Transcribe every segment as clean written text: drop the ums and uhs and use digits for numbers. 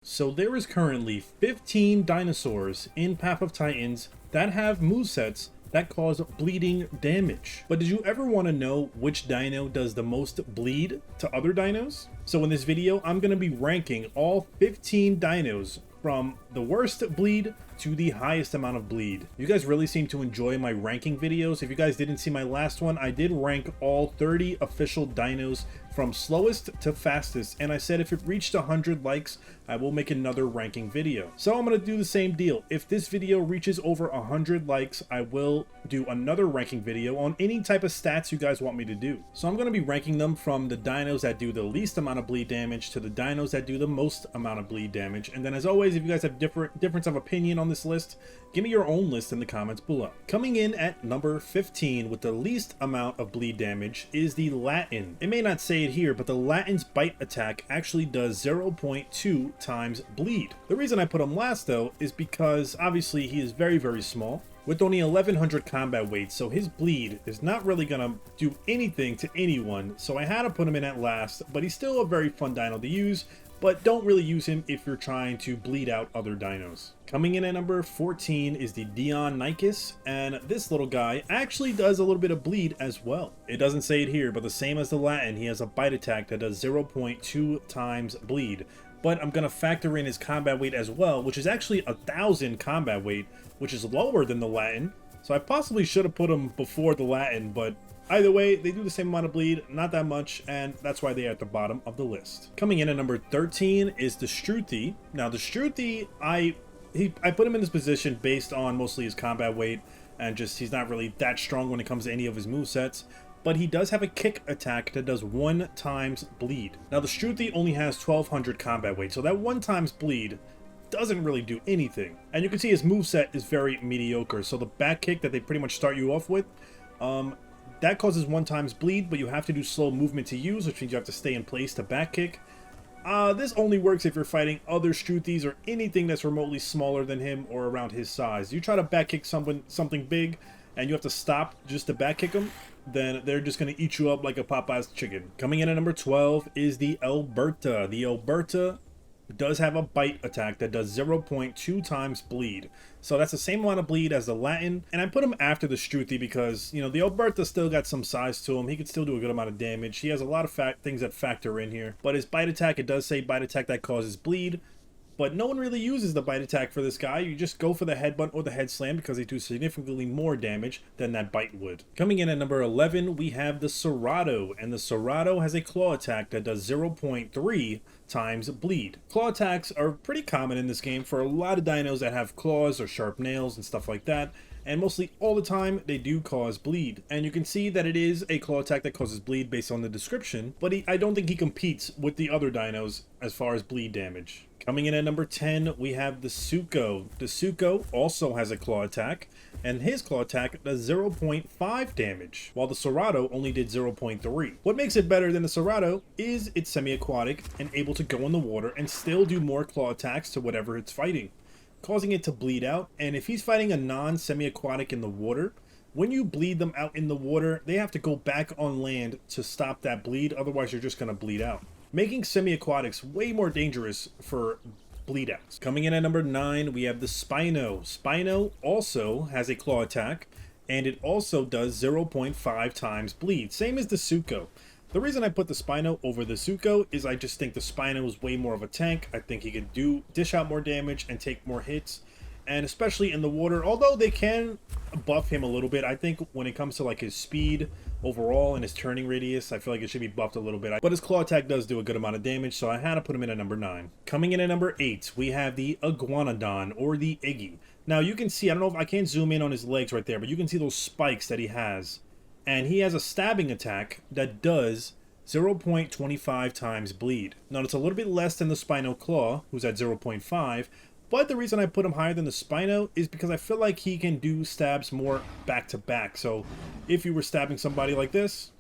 So there is currently 15 dinosaurs in Path of Titans that have movesets that cause bleeding damage. But did you ever want to know which dino does the most bleed to other dinos? So in this video, I'm going to be ranking all 15 dinos from the worst bleed to the highest amount of bleed. You guys really seem to enjoy my ranking videos. If you guys didn't see my last one, I did rank all 30 official dinos from slowest to fastest, and I said if it reached 100 likes, I will make another ranking video. So I'm going to do the same deal. If this video reaches over 100 likes, I will do another ranking video on any type of stats you guys want me to do. So I'm going to be ranking them from the dinos that do the least amount of bleed damage to the dinos that do the most amount of bleed damage. And then as always, if you guys have difference of opinion on this list, give me your own list in the comments below. Coming in at number 15 with the least amount of bleed damage is the Latin. It may not say it here, but the Latin's bite attack actually does 0.2 times bleed. The reason I put him last though is because obviously he is very small with only 1100 combat weight, so his bleed is not really gonna do anything to anyone, so I had to put him in at last. But he's still a very fun dino to use, but don't really use him if you're trying to bleed out other dinos. Coming in at number 14 is the Dion Nycus, and this little guy actually does a little bit of bleed as well. It doesn't say it here, but the same as the Latin, he has a bite attack that does 0.2 times bleed. But I'm going to factor in his combat weight as well, which is actually 1000 combat weight, which is lower than the Latin. So I possibly should have put him before the Latin, but either way, they do the same amount of bleed, not that much, and that's why they're at the bottom of the list. Coming in at number 13 is the Shruti. Now the Shruti, I put him in this position based on mostly his combat weight, and just he's not really that strong when it comes to any of his movesets. But he does have a kick attack that does 1 times bleed. Now the Shruti only has 1200 combat weight, so that 1 times bleed doesn't really do anything. And you can see his moveset is very mediocre. So the back kick that they pretty much start you off with, that causes 1 times bleed, but you have to do slow movement to use, which means you have to stay in place to back kick. This only works if you're fighting other Shrutis or anything that's remotely smaller than him or around his size. You try to back kick something big, and you have to stop just to back kick them, then they're just going to eat you up like a Popeye's chicken. Coming in at number 12 is the Alberta. The Alberta does have a bite attack that does 0.2 times bleed. So that's the same amount of bleed as the Latin. And I put him after the Shruti because, you know, the Alberta still got some size to him. He could still do a good amount of damage. He has a lot of things that factor in here. But his bite attack, it does say bite attack that causes bleed. But no one really uses the bite attack for this guy. You just go for the headbutt or the head slam because they do significantly more damage than that bite would. Coming in at number 11, we have the Serato. And the Serato has a claw attack that does 0.3 times bleed. Claw attacks are pretty common in this game for a lot of dinos that have claws or sharp nails and stuff like that. And mostly all the time, they do cause bleed. And you can see that it is a claw attack that causes bleed based on the description. But I don't think he competes with the other dinos as far as bleed damage. Coming in at number 10, we have the Sarco. The Sarco also has a claw attack, and his claw attack does 0.5 damage, while the Serato only did 0.3. What makes it better than the Serato is it's semi-aquatic and able to go in the water and still do more claw attacks to whatever it's fighting, causing it to bleed out. And if he's fighting a non-semi-aquatic in the water, when you bleed them out in the water, they have to go back on land to stop that bleed, otherwise you're just going to bleed out, making semi-aquatics way more dangerous for bleed outs. Coming in at number 9, we have the Spino. Spino also has a claw attack, and it also does 0.5 times bleed, same as the Sarco. The reason I put the Spino over the Sarco is I just think the Spino is way more of a tank. I think he could dish out more damage and take more hits, and especially in the water, although they can buff him a little bit. I think when it comes to like his speed overall and his turning radius, I feel like it should be buffed a little bit. But his claw attack does do a good amount of damage, so I had to put him in at number 9. Coming in at number 8, we have the Iguanodon, or the Iggy. Now you can see, I don't know if I can't zoom in on his legs right there, but you can see those spikes that he has. And he has a stabbing attack that does 0.25 times bleed. Now it's a little bit less than the Spino Claw, who's at 0.5, but the reason I put him higher than the Spino is because I feel like he can do stabs more back to back. So if you were stabbing somebody like this,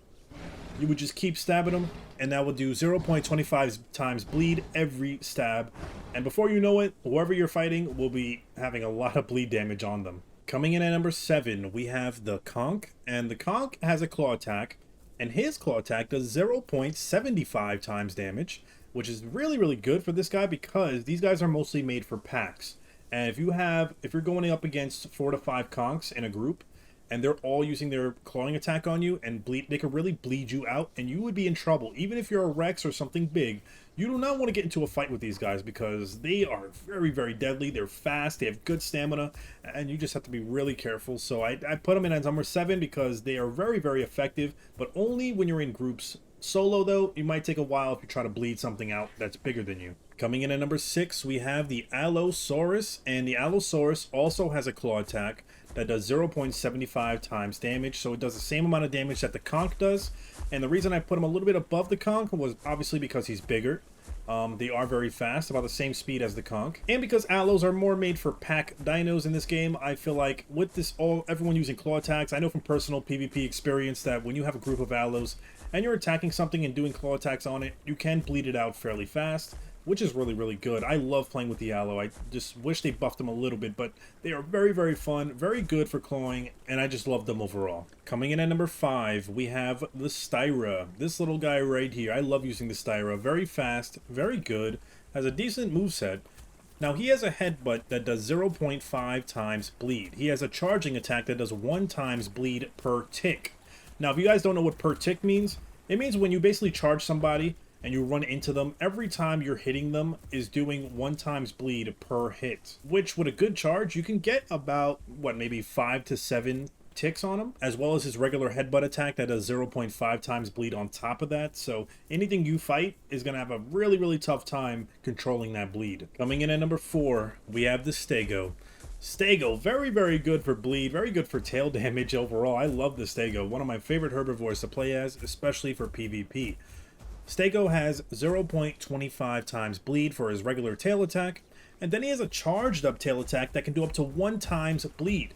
you would just keep stabbing them, and that would do 0.25 times bleed every stab. And before you know it, whoever you're fighting will be having a lot of bleed damage on them. Coming in at number 7, we have the Conch, and the Conch has a claw attack, and his claw attack does 0.75 times damage, which is really, really good for this guy because these guys are mostly made for packs. And if you're going up against 4 to 5 conchs in a group, and they're all using their clawing attack on you and they could really bleed you out, and you would be in trouble. Even if you're a Rex or something big, you do not want to get into a fight with these guys because they are very, very deadly. They're fast, they have good stamina, and you just have to be really careful. So I put them in at number 7 because they are very, very effective, but only when you're in groups. Solo, though, it might take a while if you try to bleed something out that's bigger than you. Coming in at number 6, we have the Allosaurus, and the Allosaurus also has a claw attack that does 0.75 times damage, so it does the same amount of damage that the Conch does. And the reason I put him a little bit above the Conch was obviously because he's bigger. They are very fast, about the same speed as the Conch. And because Allos are more made for pack dinos in this game, I feel like with this everyone using claw attacks, I know from personal PvP experience that when you have a group of Allos and you're attacking something and doing claw attacks on it, you can bleed it out fairly fast, which is really, really good. I love playing with the Allo. I just wish they buffed them a little bit, but they are very, very fun, very good for clawing, and I just love them overall. Coming in at number 5, we have the Styra. This little guy right here. I love using the Styra. Very fast, very good, has a decent moveset. Now, he has a headbutt that does 0.5 times bleed. He has a charging attack that does 1 times bleed per tick. Now, if you guys don't know what per tick means, it means when you basically charge somebody and you run into them, every time you're hitting them is doing 1 times bleed per hit. Which, with a good charge, you can get about, what, maybe 5 to 7 ticks on him, as well as his regular headbutt attack that does 0.5 times bleed on top of that. So anything you fight is going to have a really, really tough time controlling that bleed. Coming in at number 4, we have the Stago. Stago, very, very good for bleed, very good for tail damage overall. I love the Stago, one of my favorite herbivores to play as, especially for PvP. Stago has 0.25 times bleed for his regular tail attack, and then he has a charged up tail attack that can do up to 1 times bleed.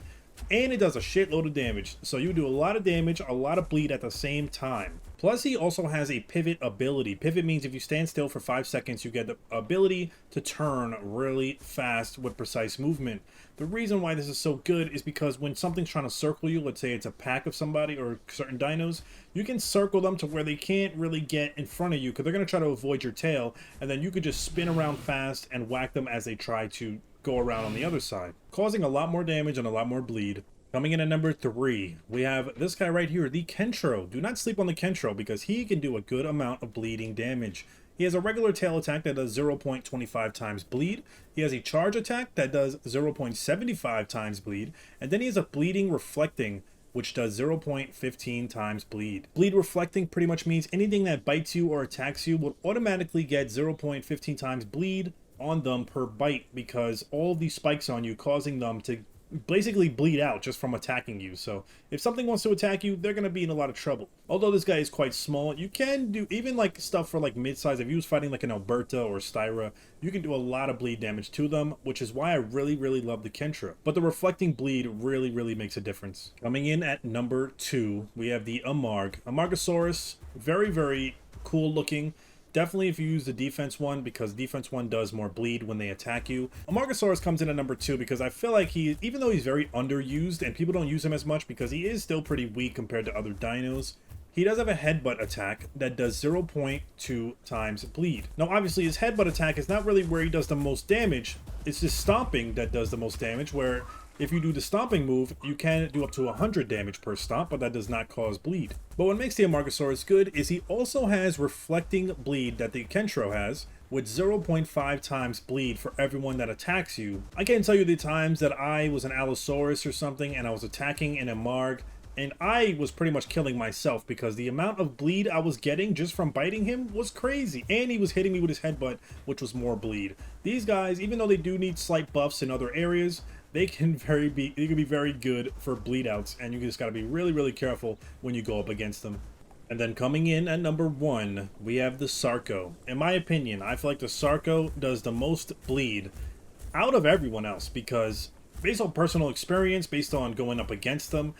And it does a shitload of damage, so you do a lot of damage, a lot of bleed at the same time. Plus, he also has a pivot ability. Pivot means if you stand still for 5 seconds, you get the ability to turn really fast with precise movement. The reason why this is so good is because when something's trying to circle you, let's say it's a pack of somebody or certain dinos, you can circle them to where they can't really get in front of you because they're going to try to avoid your tail, and then you could just spin around fast and whack them as they try to go around on the other side, causing a lot more damage and a lot more bleed. Coming in at number 3, we have this guy right here, the Kentro. Do not sleep on the Kentro because he can do a good amount of bleeding damage. He has a regular tail attack that does 0.25 times bleed. He has a charge attack that does 0.75 times bleed. And then he has a bleeding reflecting, which does 0.15 times bleed. Bleed reflecting pretty much means anything that bites you or attacks you will automatically get 0.15 times bleed on them per bite because all these spikes on you causing them to basically bleed out just from attacking you. So if something wants to attack you, they're going to be in a lot of trouble. Although this guy is quite small, you can do even like stuff for like mid-size. If you was fighting like an Alberta or Styra, you can do a lot of bleed damage to them, which is why I really, really love the Kentro. But the reflecting bleed really, really makes a difference. Coming in at number 2, we have the Amargasaurus. Very, very cool looking. Definitely if you use the defense one, because defense one does more bleed when they attack you. Amargasaurus comes in at number 2 because I feel like even though he's very underused and people don't use him as much because he is still pretty weak compared to other dinos, he does have a headbutt attack that does 0.2 times bleed. Now obviously his headbutt attack is not really where he does the most damage, it's his stomping that does the most damage, where if you do the stomping move, you can do up to 100 damage per stomp, but that does not cause bleed. But what makes the Amargasaurus good is he also has reflecting bleed that the Kentro has, with 0.5 times bleed for everyone that attacks you. I can't tell you the times that I was an Allosaurus or something and I was attacking an Amarg, and I was pretty much killing myself because the amount of bleed I was getting just from biting him was crazy. And he was hitting me with his headbutt, which was more bleed. These guys, even though they do need slight buffs in other areas, they can be very good for bleed outs, and you just got to be really, really careful when you go up against them. And then coming in at number 1, we have the Sarco. In my opinion, I feel like the Sarco does the most bleed out of everyone else because based on personal experience, based on going up against them,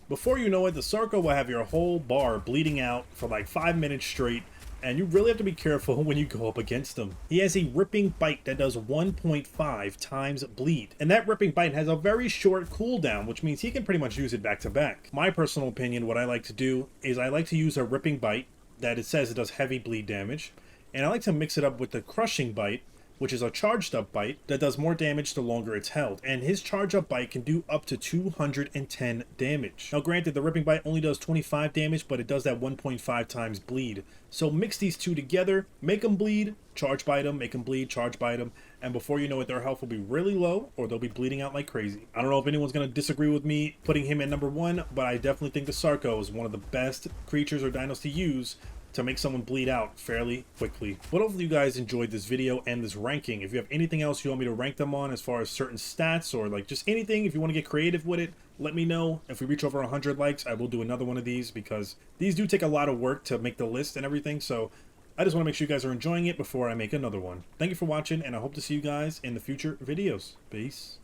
before you know it, the Sarco will have your whole bar bleeding out for like 5 minutes straight, and you really have to be careful when you go up against him. He has a ripping bite that does 1.5 times bleed, and that ripping bite has a very short cooldown, which means he can pretty much use it back to back. My personal opinion, what I like to do is I like to use a ripping bite that it says it does heavy bleed damage, And I like to mix it up with the crushing bite, which is a charged up bite that does more damage the longer it's held. And his charge up bite can do up to 210 damage. Now granted, the ripping bite only does 25 damage, but it does that 1.5 times bleed. So mix these two together, make them bleed, charge bite them, make them bleed, charge bite them, and before you know it, their health will be really low or they'll be bleeding out like crazy. I don't know if anyone's going to disagree with me putting him at number 1, but I definitely think the Sarco is one of the best creatures or dinos to use to make someone bleed out fairly quickly. But hopefully you guys enjoyed this video and this ranking. If you have anything else you want me to rank them on as far as certain stats or like just anything, if you want to get creative with it, let me know. If we reach over 100 likes, I will do another one of these because these do take a lot of work to make the list and everything. So I just want to make sure you guys are enjoying it before I make another one. Thank you for watching, and I hope to see you guys in the future videos. Peace.